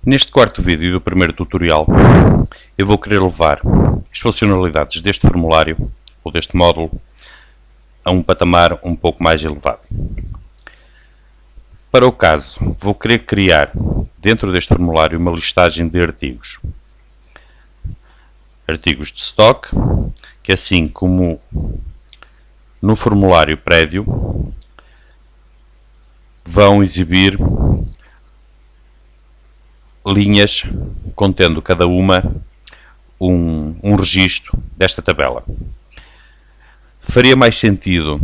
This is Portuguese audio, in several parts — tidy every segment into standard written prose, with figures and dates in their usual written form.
Neste quarto vídeo do primeiro tutorial, eu vou querer levar as funcionalidades deste formulário, ou deste módulo, a um patamar um pouco mais elevado. Para o caso, vou querer criar dentro deste formulário uma listagem de artigos. Artigos de stock, que assim como no formulário prévio, vão exibir linhas contendo cada uma um registro desta tabela. Faria mais sentido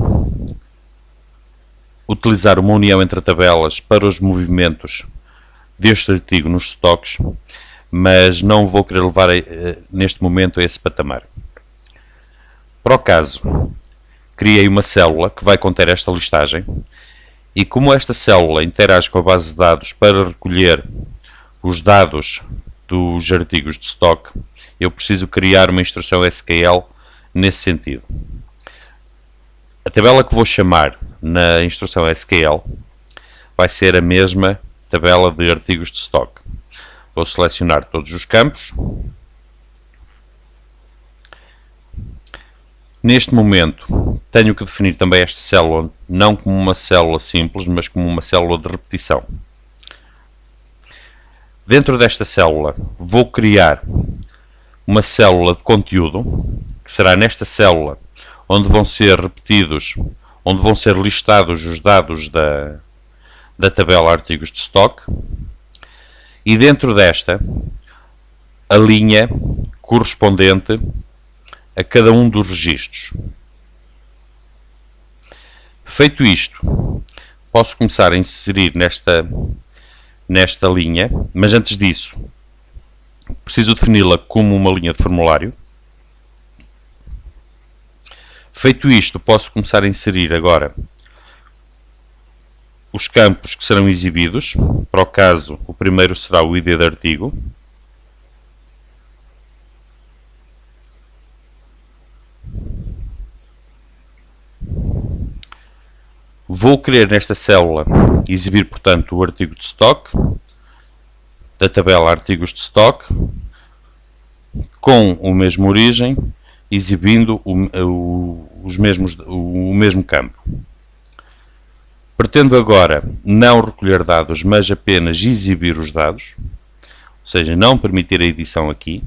utilizar uma união entre tabelas para os movimentos deste artigo nos stocks, mas não vou querer levar neste momento a esse patamar. Para o caso, criei uma célula que vai conter esta listagem e como esta célula interage com a base de dados para recolher os dados dos artigos de stock, eu preciso criar uma instrução SQL nesse sentido. A tabela que vou chamar na instrução SQL vai ser a mesma tabela de artigos de stock. Vou selecionar todos os campos. Neste momento tenho que definir também esta célula não como uma célula simples, mas como uma célula de repetição. Dentro desta célula vou criar uma célula de conteúdo, que será nesta célula onde vão ser repetidos, onde vão ser listados os dados da tabela artigos de stock, e dentro desta a linha correspondente a cada um dos registros. Feito isto, posso começar a inserir nesta linha, mas antes disso preciso defini-la como uma linha de formulário. Feito isto, posso começar a inserir agora os campos que serão exibidos. Para o caso, o primeiro será o ID de artigo. Vou querer nesta célula exibir, portanto, o artigo de stock, da tabela artigos de stock, com a mesma origem, exibindo o mesmo campo. Pretendo agora não recolher dados, mas apenas exibir os dados, ou seja, não permitir a edição aqui.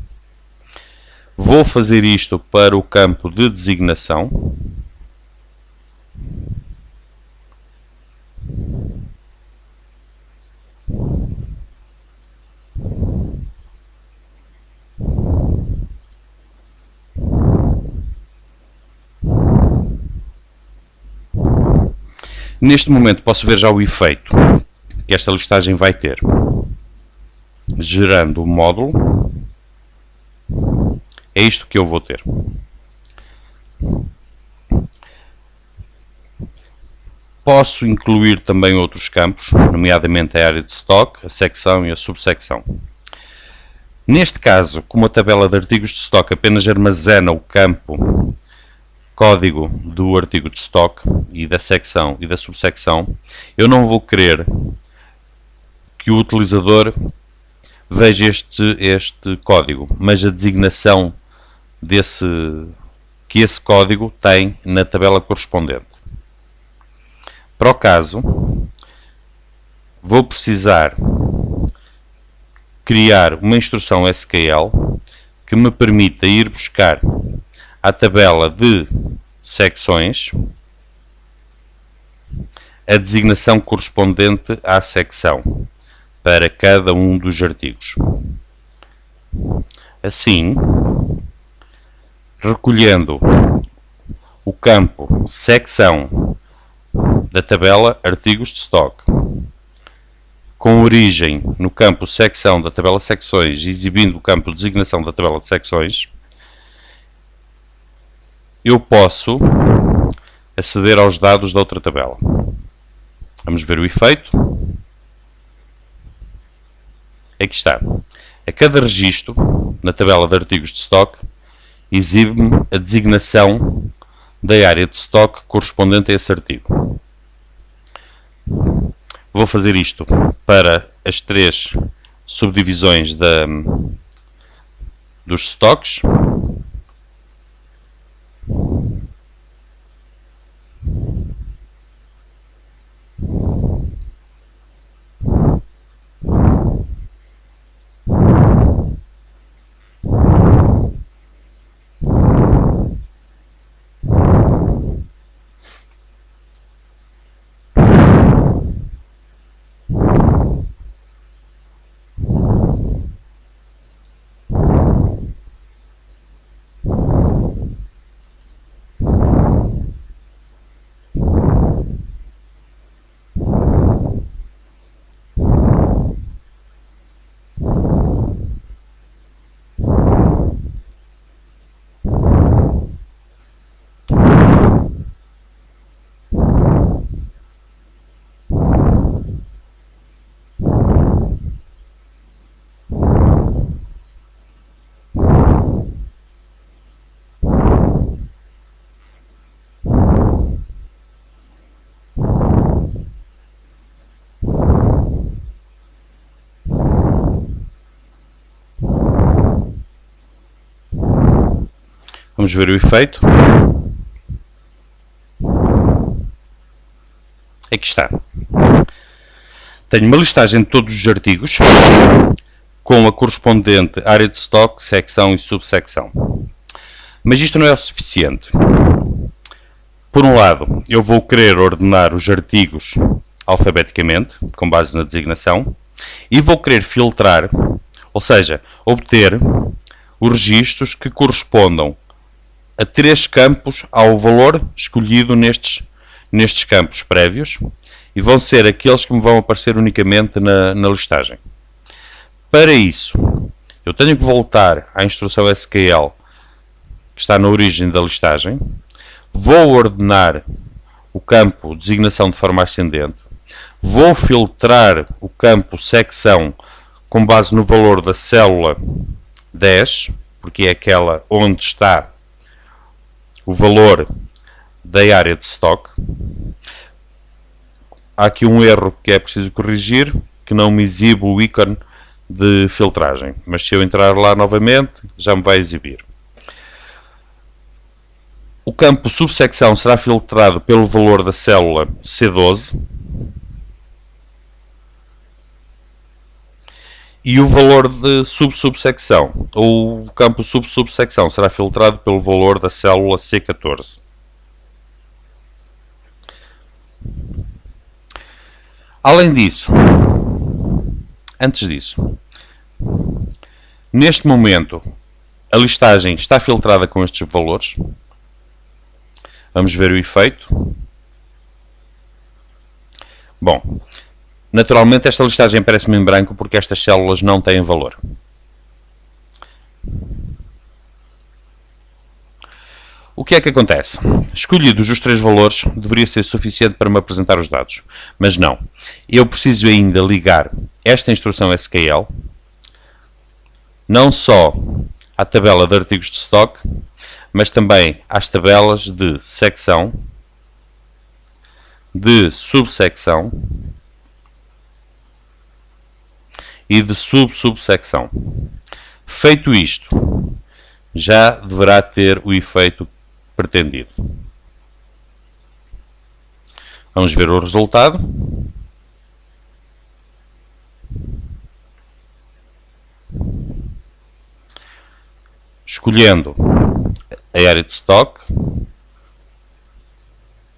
Vou fazer isto para o campo de designação. Neste momento posso ver já o efeito que esta listagem vai ter. Gerando o módulo, é isto que eu vou ter. Posso incluir também outros campos, nomeadamente a área de stock, a secção e a subsecção. Neste caso, como a tabela de artigos de stock apenas armazena o campo código do artigo de stock e da secção e da subsecção, eu não vou querer que o utilizador veja este código, mas a designação que esse código tem na tabela correspondente. Para o caso, vou precisar criar uma instrução SQL que me permita ir buscar a tabela de secções a designação correspondente à secção para cada um dos artigos. Assim, recolhendo o campo secção da tabela artigos de stock, com origem no campo secção da tabela secções, exibindo o campo designação da tabela de secções, eu posso aceder aos dados da outra tabela. Vamos ver o efeito. Aqui está. A cada registro, na tabela de artigos de stock, exibe-me a designação da área de stock correspondente a esse artigo. Vou fazer isto para as três subdivisões dos stocks. Vamos ver o efeito. Aqui está. Tenho uma listagem de todos os artigos com a correspondente área de estoque, secção e subsecção. Mas isto não é o suficiente. Por um lado, eu vou querer ordenar os artigos alfabeticamente, com base na designação, e vou querer filtrar, ou seja, obter os registros que correspondam a 3 campos ao valor escolhido nestes campos prévios, e vão ser aqueles que me vão aparecer unicamente na listagem. Para isso, eu tenho que voltar à instrução SQL que está na origem da listagem, vou ordenar o campo designação de forma ascendente, vou filtrar o campo secção com base no valor da célula 10, porque é aquela onde está o valor da área de stock. Há aqui um erro que é preciso corrigir, que não me exibe o ícone de filtragem, mas se eu entrar lá novamente, já me vai exibir. O campo subsecção será filtrado pelo valor da célula C12 e o valor de subsecção, ou o campo subsecção, será filtrado pelo valor da célula C14. Além disso, antes disso, neste momento a listagem está filtrada com estes valores. Vamos ver o efeito. Bom, naturalmente esta listagem aparece-me em branco porque estas células não têm valor. O que é que acontece? Escolhidos os 3 valores, deveria ser suficiente para me apresentar os dados, mas não. Eu preciso ainda ligar esta instrução SQL não só à tabela de artigos de stock, mas também às tabelas de secção, de subsecção e de subsecção. Feito isto, já deverá ter o efeito pretendido. Vamos ver o resultado. Escolhendo a área de stock,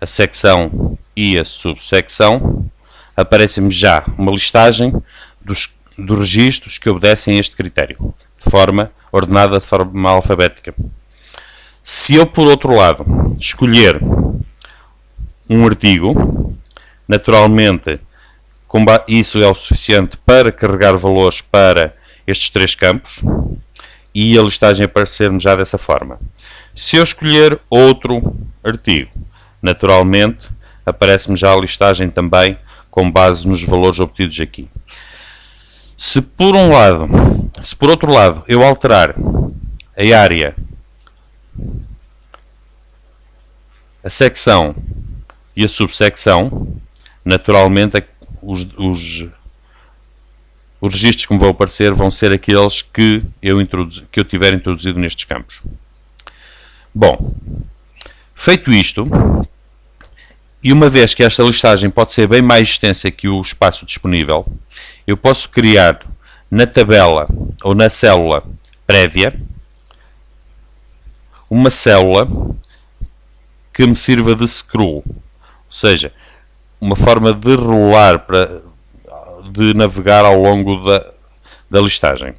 a secção e a subsecção, aparece-me já uma listagem dos registros que obedecem a este critério, de forma ordenada, de forma alfabética. Se eu, por outro lado, escolher um artigo, naturalmente isso é o suficiente para carregar valores para estes 3 campos e a listagem aparecer-me já dessa forma. Se eu escolher outro artigo, naturalmente aparece-me já a listagem também com base nos valores obtidos aqui. Se por outro lado eu alterar a área, a secção e a subsecção, naturalmente os registros que me vão aparecer vão ser aqueles que eu tiver introduzido nestes campos. Bom, feito isto, e uma vez que esta listagem pode ser bem mais extensa que o espaço disponível, eu posso criar na tabela ou na célula prévia uma célula que me sirva de scroll, ou seja, uma forma de rolar, de navegar ao longo da listagem.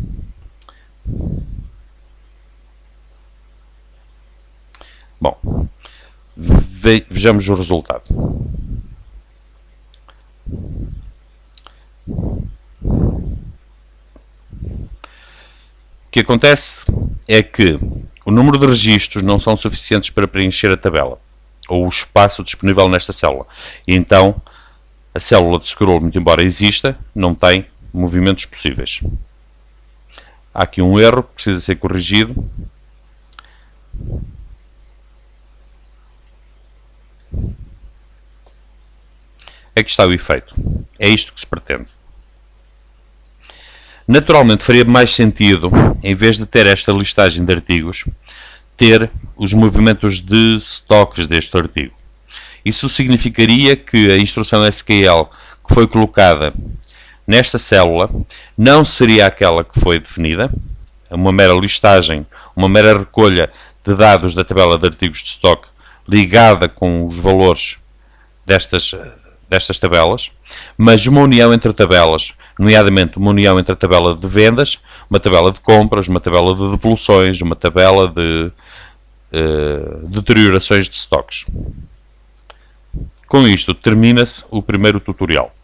Bom, vejamos o resultado. O que acontece é que o número de registros não são suficientes para preencher a tabela ou o espaço disponível nesta célula. E então, a célula de scroll, muito embora exista, não tem movimentos possíveis. Há aqui um erro que precisa ser corrigido. Aqui está o efeito. É isto que se pretende. Naturalmente faria mais sentido, em vez de ter esta listagem de artigos, ter os movimentos de estoques deste artigo. Isso significaria que a instrução SQL que foi colocada nesta célula não seria aquela que foi definida, uma mera listagem, uma mera recolha de dados da tabela de artigos de estoque ligada com os valores destas tabelas, mas uma união entre tabelas, nomeadamente uma união entre a tabela de vendas, uma tabela de compras, uma tabela de devoluções, uma tabela de deteriorações de estoques. Com isto termina-se o primeiro tutorial.